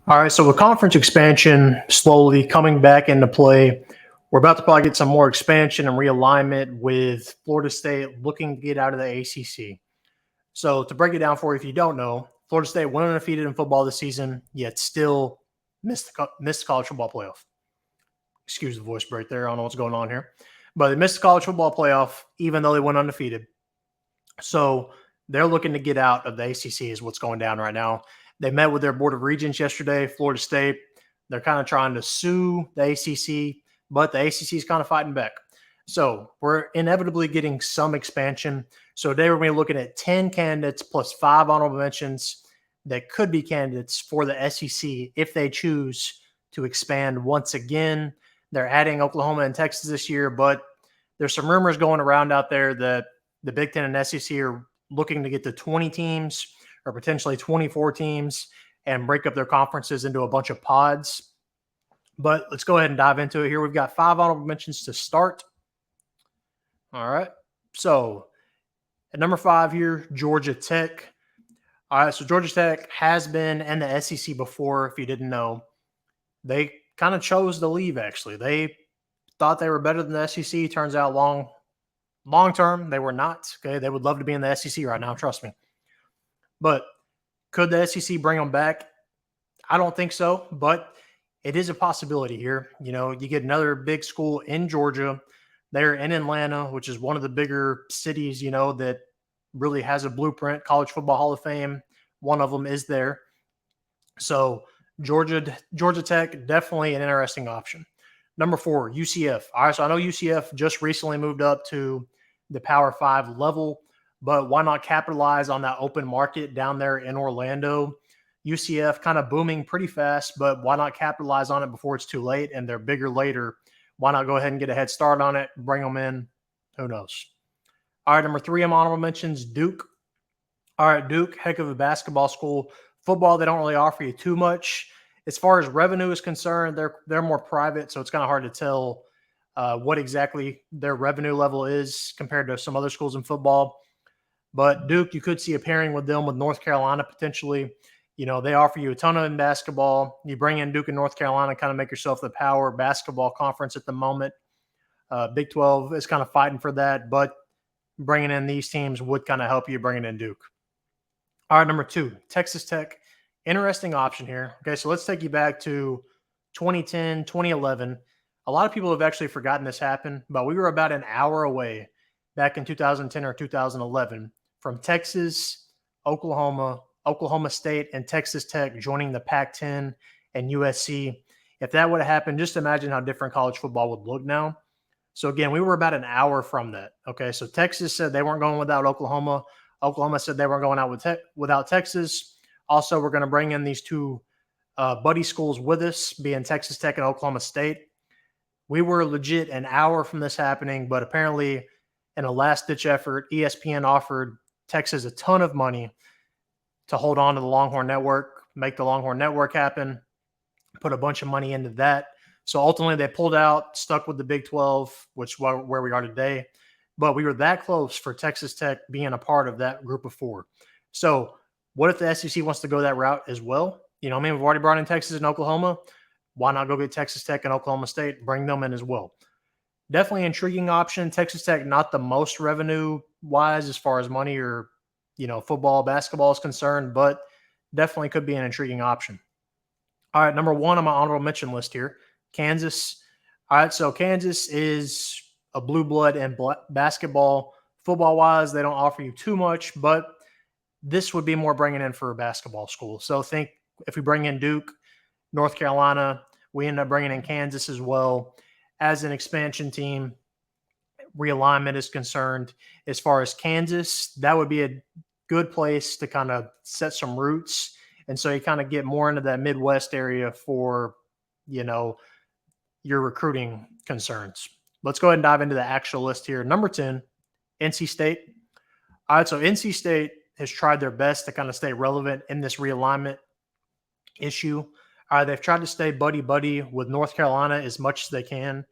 All right, so with conference expansion slowly coming back into play, we're about to probably get some more expansion and realignment with Florida State looking to get out of the ACC. So to break it down for you, if you don't know, Florida State went undefeated in football this season, yet still missed the college football playoff. Excuse the voice break there. I don't know what's going on here. But they missed the college football playoff even though they went undefeated. So they're looking to get out of the ACC is what's going down right now. They met with their Board of Regents yesterday, Florida State. They're kind of trying to sue the ACC, but the ACC is kind of fighting back. So we're inevitably getting some expansion. So today we're going to be looking at 10 candidates plus 5 honorable mentions that could be candidates for the SEC if they choose to expand once again. They're adding Oklahoma and Texas this year, but there's some rumors going around out there that the Big Ten and SEC are looking to get to 20 teams or potentially 24 teams and break up their conferences into a bunch of pods. But let's go ahead and dive into it here. We've got 5 honorable mentions to start. All right. So at number 5 here, Georgia Tech. All right. So Georgia Tech has been in the SEC before, if you didn't know. They kind of chose to leave, actually. They thought they were better than the SEC. Turns out long term, they were not. Okay. They would love to be in the SEC right now. Trust me. But could the SEC bring them back? I don't think so, but it is a possibility here. You know, you get another big school in Georgia. They're in Atlanta, which is one of the bigger cities, you know, that really has a blueprint. College Football Hall of Fame, one of them is there. So Georgia Tech, definitely an interesting option. Number 4, UCF. All right, so I know UCF just recently moved up to the Power 5 level, but why not capitalize on that open market down there in Orlando? UCF kind of booming pretty fast, but why not capitalize on it before it's too late and they're bigger later? Why not go ahead and get a head start on it, bring them in? Who knows? All right, number 3 on honorable mentions, Duke. All right, Duke, heck of a basketball school. Football, they don't really offer you too much. As far as revenue is concerned, they're more private, so it's kind of hard to tell what exactly their revenue level is compared to some other schools in football. But Duke, you could see a pairing with them with North Carolina potentially. You know, they offer you a ton in basketball. You bring in Duke and North Carolina, kind of make yourself the power basketball conference at the moment. Big 12 is kind of fighting for that, but bringing in these teams would kind of help you bringing in Duke. All right, number 2, Texas Tech. Interesting option here. Okay, so let's take you back to 2010, 2011. A lot of people have actually forgotten this happened, but we were about an hour away back in 2010 or 2011 from Texas, Oklahoma State, and Texas Tech joining the Pac-10 and USC. If that would have happened, just imagine how different college football would look now. So again, we were about an hour from that. Okay, so Texas said they weren't going without Oklahoma. Oklahoma said they weren't going out without Texas. Also, we're going to bring in these 2 buddy schools with us, being Texas Tech and Oklahoma State. We were legit an hour from this happening, but apparently in a last-ditch effort, ESPN offered Texas a ton of money to hold on to the Longhorn Network, make the Longhorn Network happen, put a bunch of money into that. So ultimately they pulled out, stuck with the Big 12, which is where we are today. But we were that close for Texas Tech being a part of that group of 4. So what if the SEC wants to go that route as well? You know what I mean? We've already brought in Texas and Oklahoma. Why not go get Texas Tech and Oklahoma State, bring them in as well? Definitely intriguing option. Texas Tech, not the most revenue-wise as far as money or, you know, football, basketball is concerned, but definitely could be an intriguing option. All right, number 1 on my honorable mention list here, Kansas. All right, so Kansas is a blue blood and basketball. Football-wise, they don't offer you too much, but this would be more bringing in for a basketball school. So think if we bring in Duke, North Carolina, we end up bringing in Kansas as well as an expansion team. Realignment is concerned. As far as Kansas, that would be a good place to kind of set some roots. And so you kind of get more into that Midwest area for, you know, your recruiting concerns. Let's go ahead and dive into the actual list here. Number 10, NC State. All right, so NC State has tried their best to kind of stay relevant in this realignment issue. They've tried to stay buddy-buddy with North Carolina as much as they can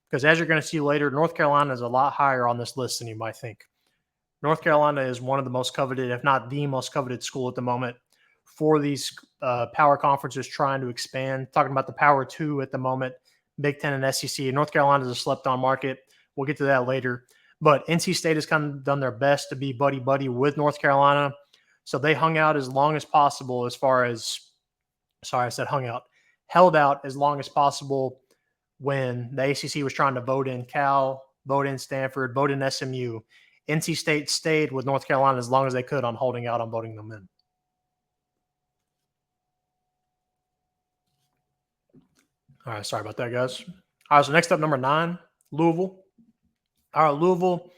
because as you're going to see later, North Carolina is a lot higher on this list than you might think. North Carolina is one of the most coveted, if not the most coveted school at the moment for these power conferences trying to expand. Talking about the Power Two at the moment, Big Ten and SEC. North Carolina is a slept-on market. We'll get to that later. But NC State has kind of done their best to be buddy-buddy with North Carolina. So they hung out as long as possible as far as – sorry, I said hung out. Held out as long as possible when the ACC was trying to vote in Cal, vote in Stanford, vote in SMU. NC State stayed with North Carolina as long as they could on holding out on voting them in. All right, sorry about that, guys. All right, so next up, number 9, Louisville. All right, Louisville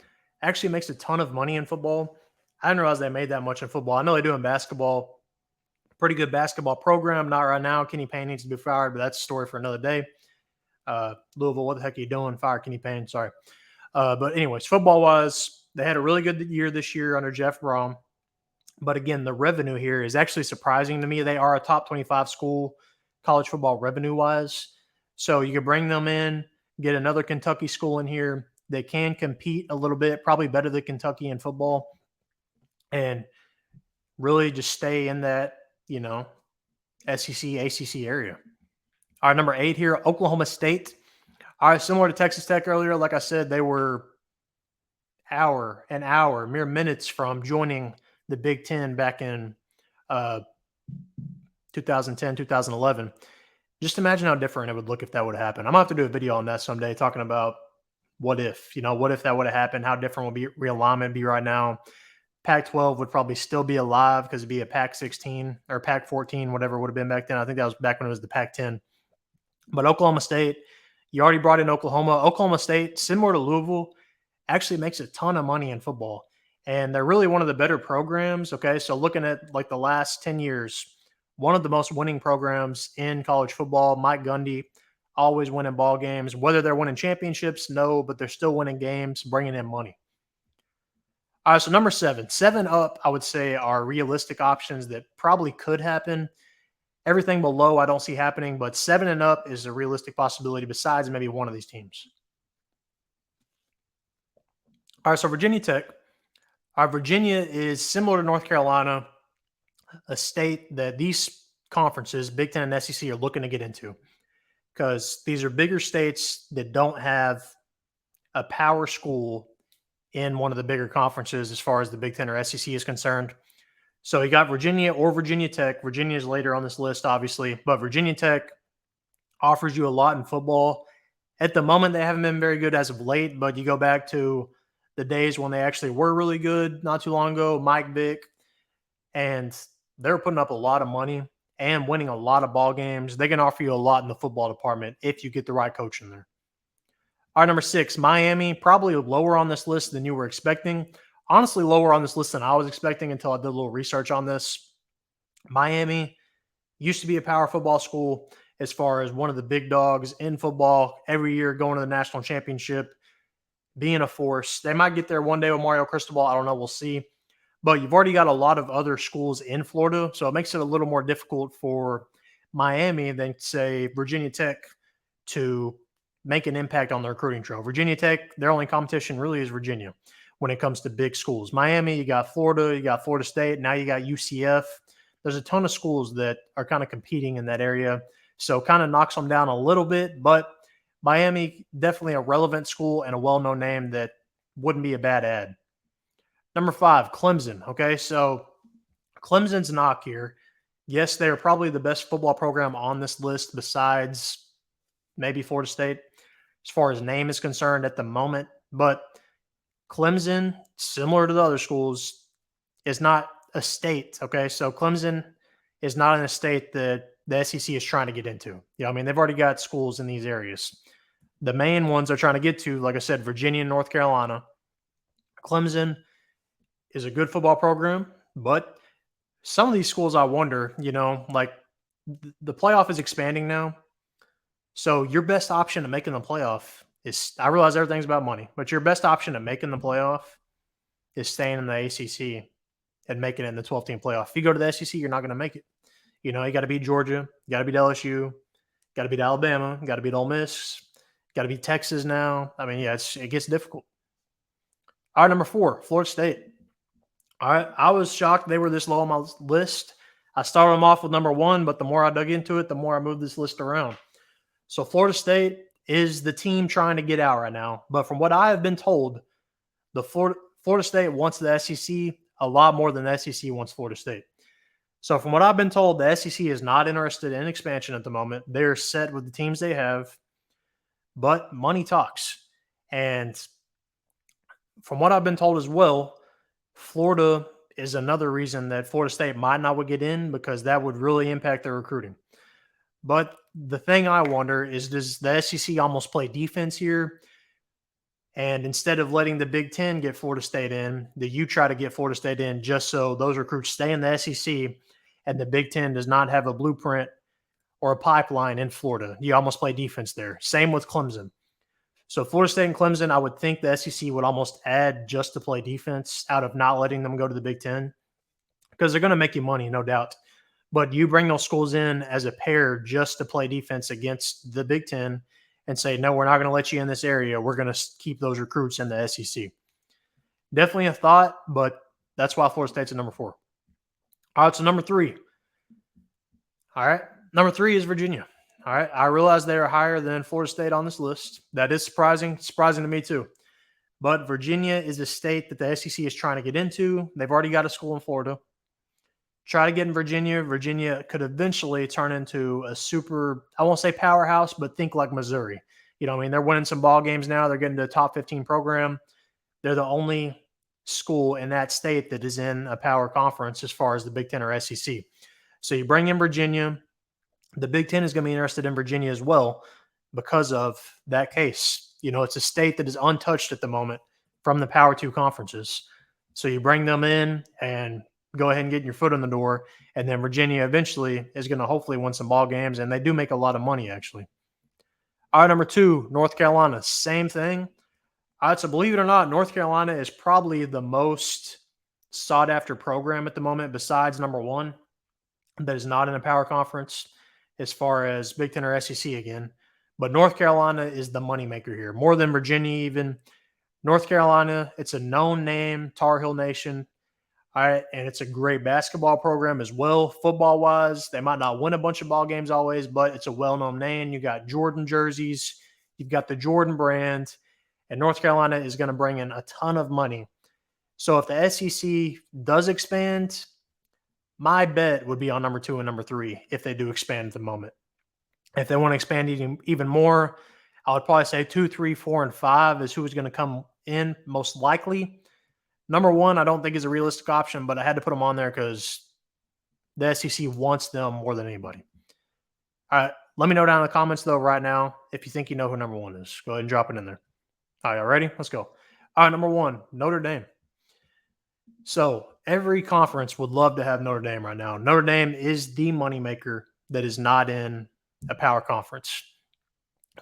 actually makes a ton of money in football. I didn't realize they made that much in football. I know they do in basketball. Pretty good basketball program. Not right now. Kenny Payne needs to be fired, but that's a story for another day. Louisville, what the heck are you doing? Fire Kenny Payne. Sorry. But anyways, football-wise, they had a really good year this year under Jeff Brom. But again, the revenue here is actually surprising to me. They are a top 25 school college football revenue-wise. So you could bring them in, get another Kentucky school in here. They can compete a little bit, probably better than Kentucky in football, and really just stay in that, SEC, ACC area. All right, number 8 here, Oklahoma State. All right, similar to Texas Tech earlier, like I said, they were mere minutes from joining the Big Ten back in 2010, 2011. Just imagine how different it would look if that would happen. I'm going to have to do a video on that someday talking about what if that would have happened, how different would realignment be right now. Pac-12 would probably still be alive because it'd be a Pac-16 or Pac-14, whatever it would have been back then. I think that was back when it was the Pac-10. But Oklahoma State, you already brought in Oklahoma. Oklahoma State, similar to Louisville, actually makes a ton of money in football. And they're really one of the better programs. Okay, so looking at like the last 10 years, one of the most winning programs in college football. Mike Gundy, always winning ball games. Whether they're winning championships, no, but they're still winning games, bringing in money. All right, so number 7. 7 up, I would say, are realistic options that probably could happen. Everything below I don't see happening, but 7 and up is a realistic possibility besides maybe one of these teams. All right, so Virginia Tech. Virginia is similar to North Carolina, a state that these conferences, Big Ten and SEC, are looking to get into because these are bigger states that don't have a power school in one of the bigger conferences as far as the Big Ten or SEC is concerned. So you got Virginia or Virginia Tech. Virginia is later on this list, obviously, but Virginia Tech offers you a lot in football. At the moment, they haven't been very good as of late, but you go back to the days when they actually were really good not too long ago, Mike Vick, and they're putting up a lot of money and winning a lot of ball games. They can offer you a lot in the football department if you get the right coach in there. All right, number 6, Miami, probably lower on this list than you were expecting. Honestly, lower on this list than I was expecting until I did a little research on this. Miami used to be a power football school as far as one of the big dogs in football every year, going to the national championship, being a force. They might get there one day with Mario Cristobal. I don't know. We'll see. But you've already got a lot of other schools in Florida, so it makes it a little more difficult for Miami than, say, Virginia Tech to make an impact on the recruiting trail. Virginia Tech, their only competition really is Virginia when it comes to big schools. Miami, you got Florida, you got Florida State, now you got UCF. There's a ton of schools that are kind of competing in that area, so kind of knocks them down a little bit. But Miami, definitely a relevant school and a well-known name that wouldn't be a bad ad. Number 5, Clemson. Okay, so Clemson's knock here. Yes, they're probably the best football program on this list besides maybe Florida State as far as name is concerned at the moment. But Clemson, similar to the other schools, is not a state. Okay, so Clemson is not in a state that the SEC is trying to get into. They've already got schools in these areas. The main ones they're trying to get to, like I said, Virginia and North Carolina. Clemson is a good football program, but some of these schools, I wonder, like the playoff is expanding now. So your best option to making the playoff is, I realize everything's about money, but your best option to making the playoff is staying in the ACC and making it in the 12-team playoff. If you go to the SEC, you're not going to make it. You got to beat Georgia, you got to beat LSU, got to beat Alabama, got to beat Ole Miss, got to beat Texas now. It gets difficult. All right, number 4, Florida State. All right, I was shocked they were this low on my list. I started them off with number 1, but the more I dug into it, the more I moved this list around. So Florida State is the team trying to get out right now. But from what I have been told, the Florida State wants the SEC a lot more than the SEC wants Florida State. So from what I've been told, the SEC is not interested in expansion at the moment. They're set with the teams they have, but money talks. And from what I've been told as well, Florida is another reason that Florida State might not would get in, because that would really impact their recruiting. But the thing I wonder is, does the SEC almost play defense here? And instead of letting the Big Ten get Florida State in, do you try to get Florida State in just so those recruits stay in the SEC and the Big Ten does not have a blueprint or a pipeline in Florida? You almost play defense there. Same with Clemson. So Florida State and Clemson, I would think the SEC would almost add just to play defense out of not letting them go to the Big Ten, because they're going to make you money, no doubt. But you bring those schools in as a pair just to play defense against the Big Ten and say, no, we're not going to let you in this area. We're going to keep those recruits in the SEC. Definitely a thought, but that's why Florida State's at number 4. All right, so number 3. All right, number 3 is Virginia. All right, I realize they are higher than Florida State on this list. That is surprising to me too. But Virginia is a state that the SEC is trying to get into. They've already got a school in Florida. Try to get in Virginia. Virginia could eventually turn into a super, I won't say powerhouse, but think like Missouri. You know what I mean? They're winning some ball games now. They're getting to the top 15 program. They're the only school in that state that is in a power conference as far as the Big Ten or SEC. So you bring in Virginia. The Big Ten is going to be interested in Virginia as well because of that case. You know, it's a state that is untouched at the moment from the Power 2 conferences. So you bring them in and go ahead and get your foot in the door, and then Virginia eventually is going to hopefully win some ball games, and they do make a lot of money, actually. All right, number 2, North Carolina, same thing. All right, so believe it or not, North Carolina is probably the most sought-after program at the moment besides number 1 that is not in a power conference as far as Big Ten or SEC again. But North Carolina is the moneymaker here, more than Virginia even. North Carolina, it's a known name, Tar Heel Nation. All right, and it's a great basketball program as well. Football-wise, they might not win a bunch of ball games always, but it's a well-known name. You got Jordan jerseys. You've got the Jordan brand. And North Carolina is going to bring in a ton of money. So if the SEC does expand, my bet would be on number 2 and number 3 if they do expand at the moment. If they want to expand even more, I would probably say 2, 3, 4, and 5 is who is going to come in most likely. Number 1, I don't think is a realistic option, but I had to put them on there because the SEC wants them more than anybody. All right, let me know down in the comments, though, right now, if you think you know who number 1 is. Go ahead and drop it in there. All right, y'all ready? Let's go. All right, number 1, Notre Dame. So every conference would love to have Notre Dame right now. Notre Dame is the moneymaker that is not in a power conference.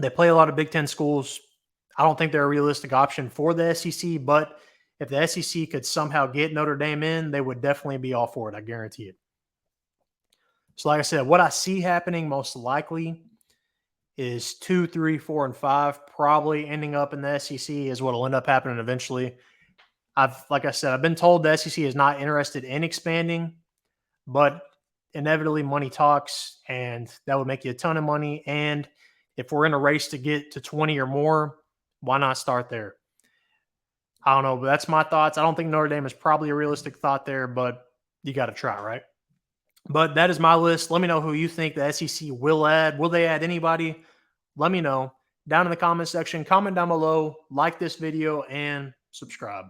They play a lot of Big Ten schools. I don't think they're a realistic option for the SEC, but if the SEC could somehow get Notre Dame in, they would definitely be all for it. I guarantee it. So like I said, what I see happening most likely is 2, 3, 4, and 5 probably ending up in the SEC is what will end up happening eventually. Like I said, I've been told the SEC is not interested in expanding, but inevitably money talks, and that would make you a ton of money. And if we're in a race to get to 20 or more, why not start there? I don't know, but that's my thoughts. I don't think Notre Dame is probably a realistic thought there, but you got to try, right? But that is my list. Let me know who you think the SEC will add. Will they add anybody? Let me know down in the comment section. Comment down below, like this video, and subscribe.